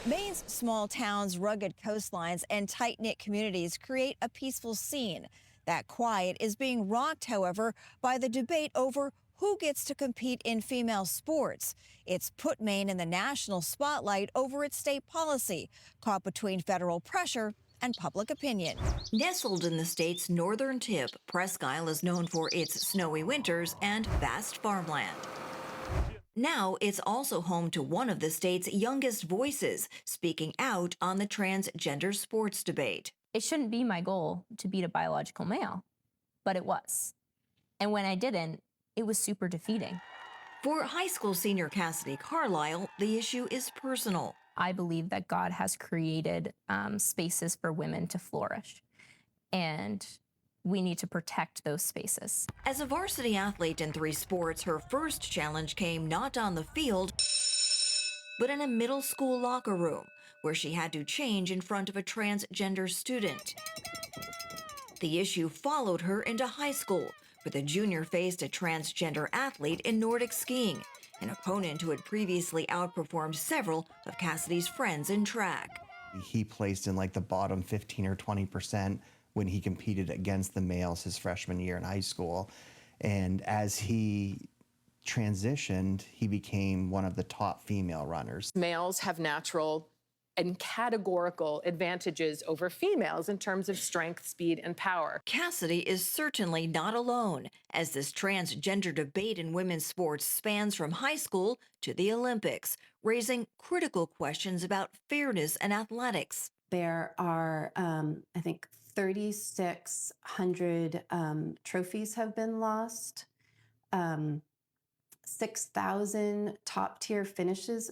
Maine's small towns, rugged coastlines, and tight-knit communities create a peaceful scene. That quiet is being rocked, however, by the debate over who gets to compete in female sports. It's put Maine in the national spotlight over its state policy, caught between federal pressure and public opinion. Nestled in the state's northern tip, Presque Isle is known for its snowy winters and vast farmland. Now it's also home to one of the state's youngest voices, speaking out on the transgender sports debate. It shouldn't be my goal to beat a biological male, but it was. And when I didn't, it was super defeating. For high school senior Cassidy Carlisle, the issue is personal. I believe that God has created spaces for women to flourish, and we need to protect those spaces. As a varsity athlete in 3 sports, her first challenge came not on the field, but in a middle school locker room, where she had to change in front of a transgender student. The issue followed her into high school, where the junior faced a transgender athlete in Nordic skiing, an opponent who had previously outperformed several of Cassidy's friends in track. He placed in like the bottom 15 or 20% when he competed against the males his freshman year in high school. And as he transitioned, he became one of the top female runners. Males have natural and categorical advantages over females in terms of strength, speed, and power. Cassidy is certainly not alone, as this transgender debate in women's sports spans from high school to the Olympics, raising critical questions about fairness in athletics. There are, I think, 3,600 trophies have been lost. 6,000 top-tier finishes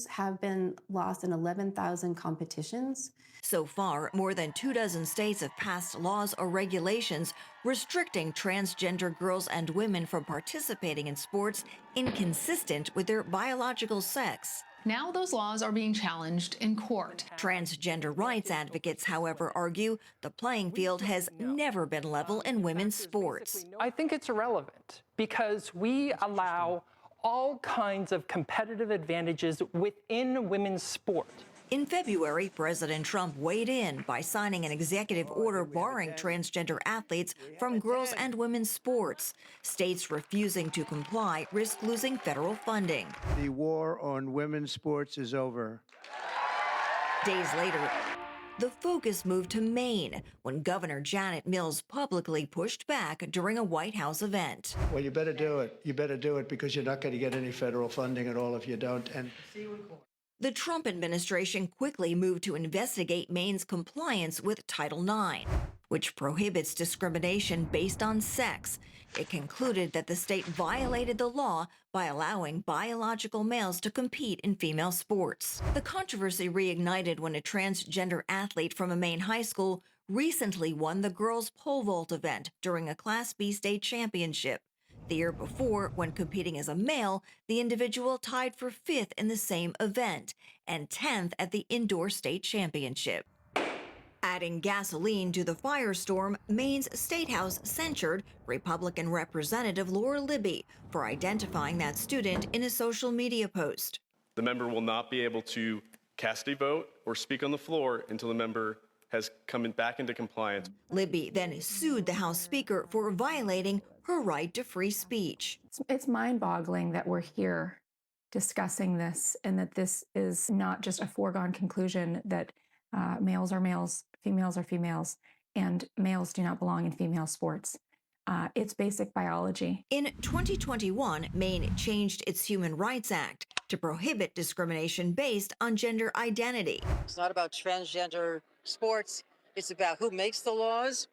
have been lost in 11,000 competitions. So far, more than 24 states have passed laws or regulations restricting transgender girls and women from participating in sports inconsistent with their biological sex. Now those laws are being challenged in court. Transgender rights advocates, however, argue the playing field has never been level in women's sports. I think it's irrelevant because we allow all kinds of competitive advantages within women's sport. In February, President Trump weighed in by signing an executive order barring transgender athletes from girls' and women's sports. States refusing to comply risk losing federal funding. The war on women's sports is over. Days later, the focus moved to Maine when Governor Janet Mills publicly pushed back during a White House event. Well, you better do it. You better do it because you're not going to get any federal funding at all if you don't. And the Trump administration quickly moved to investigate Maine's compliance with Title IX, which prohibits discrimination based on sex. It concluded that the state violated the law by allowing biological males to compete in female sports. The controversy reignited when a transgender athlete from a Maine high school recently won the girls' pole vault event during a Class B state championship. The year before, when competing as a male, the individual tied for 5th in the same event and 10th at the indoor state championship. Adding gasoline to the firestorm, Maine's State House censured Republican Representative Laura Libby for identifying that student in a social media post. The member will not be able to cast a vote or speak on the floor until the member has come back into compliance. Libby then sued the House Speaker for violating her right to free speech. It's mind-boggling that we're here discussing this and that this is not just a foregone conclusion that males are males, females are females, and males do not belong in female sports. It's basic biology. In 2021, Maine changed its Human Rights Act to prohibit discrimination based on gender identity. It's not about transgender sports. It's about who makes the laws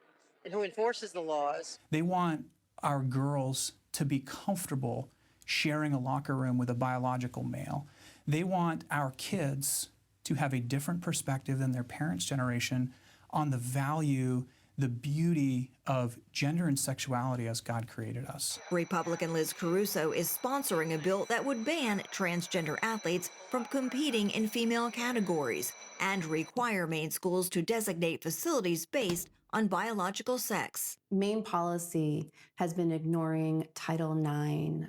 and who enforces the laws. They want our girls to be comfortable sharing a locker room with a biological male. They want our kids to have a different perspective than their parents' generation on the value, the beauty of gender and sexuality as God created us. Republican Liz Caruso is sponsoring a bill that would ban transgender athletes from competing in female categories and require Maine schools to designate facilities based on biological sex. Maine policy has been ignoring Title IX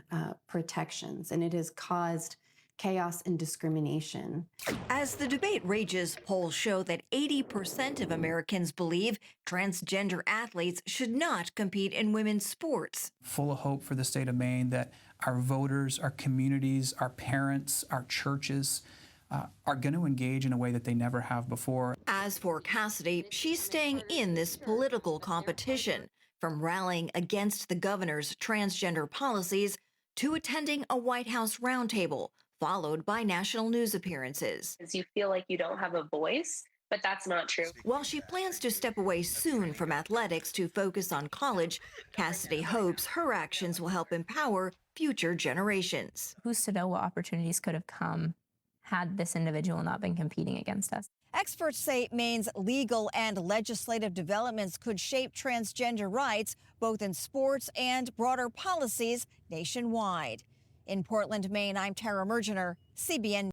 protections, and it has caused chaos and discrimination. As the debate rages, polls show that 80% of Americans believe transgender athletes should not compete in women's sports. Full of hope for the state of Maine that our voters, our communities, our parents, our churches are going to engage in a way that they never have before. As for Cassidy, she's staying in this political competition, from rallying against the governor's transgender policies to attending a White House roundtable, followed by national news appearances. You feel like you don't have a voice, but that's not true. While she plans to step away soon from athletics to focus on college, Cassidy hopes her actions will help empower future generations. Who's to know what opportunities could have come had this individual not been competing against us? Experts say Maine's legal and legislative developments could shape transgender rights, both in sports and broader policies nationwide. In Portland, Maine, I'm Tara Mergener, CBN.